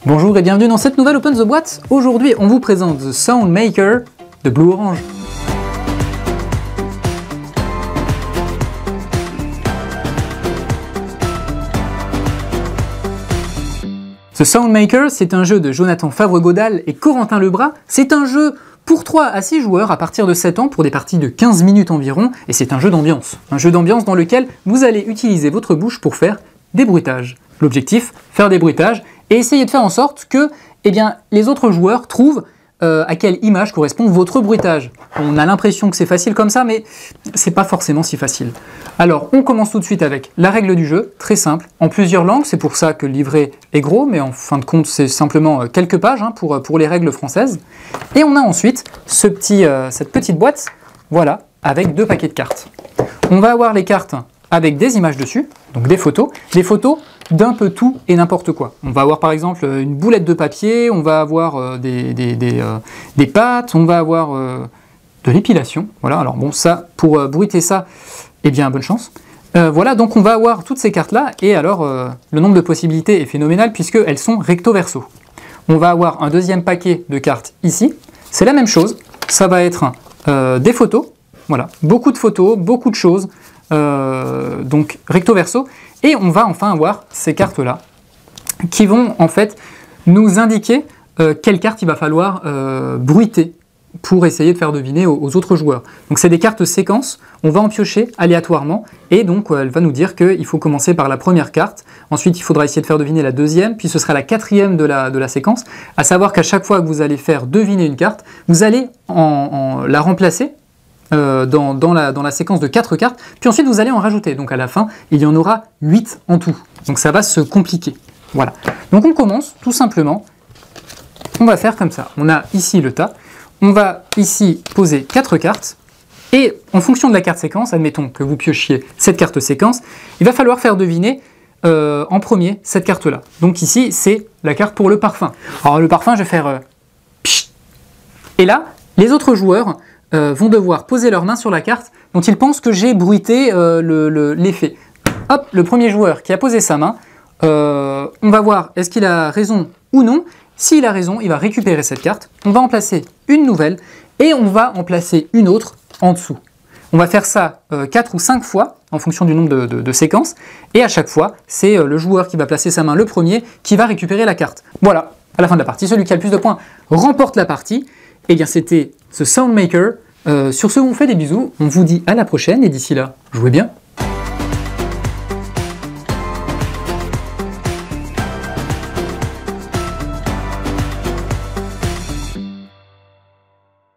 Bonjour et bienvenue dans cette nouvelle Open the Boîte. Aujourd'hui, on vous présente The Sound Maker de Blue Orange. The Sound Maker, c'est un jeu de Jonathan Favre-Godal et Corentin Lebras. C'est un jeu pour 3 à 6 joueurs à partir de 7 ans pour des parties de 15 minutes environ, et c'est un jeu d'ambiance. Un jeu d'ambiance dans lequel vous allez utiliser votre bouche pour faire des bruitages. L'objectif, faire des bruitages et essayer de faire en sorte que les autres joueurs trouvent à quelle image correspond votre bruitage. On a l'impression que c'est facile comme ça, mais c'est pas forcément si facile. Alors, on commence tout de suite avec la règle du jeu, très simple, en plusieurs langues, c'est pour ça que le livret est gros, mais en fin de compte, c'est simplement quelques pages pour les règles françaises. Et on a ensuite cette petite boîte, voilà, avec 2 paquets de cartes. On va avoir les cartes avec des images dessus, donc des photos d'un peu tout et n'importe quoi. On va avoir par exemple une boulette de papier, on va avoir des pâtes, on va avoir de l'épilation. Voilà, alors bon, ça, pour bruiter ça, eh bien, bonne chance. Voilà, donc on va avoir toutes ces cartes-là, et alors le nombre de possibilités est phénoménal puisqu'elles sont recto-verso. On va avoir un deuxième paquet de cartes ici, c'est la même chose, ça va être des photos, voilà, beaucoup de photos, beaucoup de choses, donc recto-verso, et on va enfin avoir ces cartes-là qui vont en fait nous indiquer quelle carte il va falloir bruiter pour essayer de faire deviner aux autres joueurs. Donc c'est des cartes séquences, on va en piocher aléatoirement, et donc elle va nous dire qu'il faut commencer par la première carte, ensuite il faudra essayer de faire deviner la deuxième, puis ce sera la quatrième de la séquence, à savoir qu'à chaque fois que vous allez faire deviner une carte, vous allez la remplacer dans la séquence de 4 cartes, puis ensuite vous allez en rajouter, donc à la fin il y en aura 8 en tout, donc ça va se compliquer. Voilà, donc on commence tout simplement, on va faire comme ça, on a ici le tas, on va ici poser 4 cartes, et en fonction de la carte séquence, admettons que vous piochiez cette carte séquence, il va falloir faire deviner en premier cette carte là, donc ici c'est la carte pour le parfum. Alors le parfum je vais faire pshht, et là les autres joueurs vont devoir poser leurs mains sur la carte dont ils pensent que j'ai bruité l'effet. Hop, le premier joueur qui a posé sa main, on va voir est-ce qu'il a raison ou non. S'il a raison, il va récupérer cette carte, on va en placer une nouvelle et on va en placer une autre en dessous. On va faire ça 4 ou 5 fois en fonction du nombre de séquences, et à chaque fois, c'est le joueur qui va placer sa main le premier qui va récupérer la carte. Voilà, à la fin de la partie, celui qui a le plus de points remporte la partie. Et bien c'était The Sound Maker. Sur ce, on vous fait des bisous, on vous dit à la prochaine, et d'ici là, jouez bien.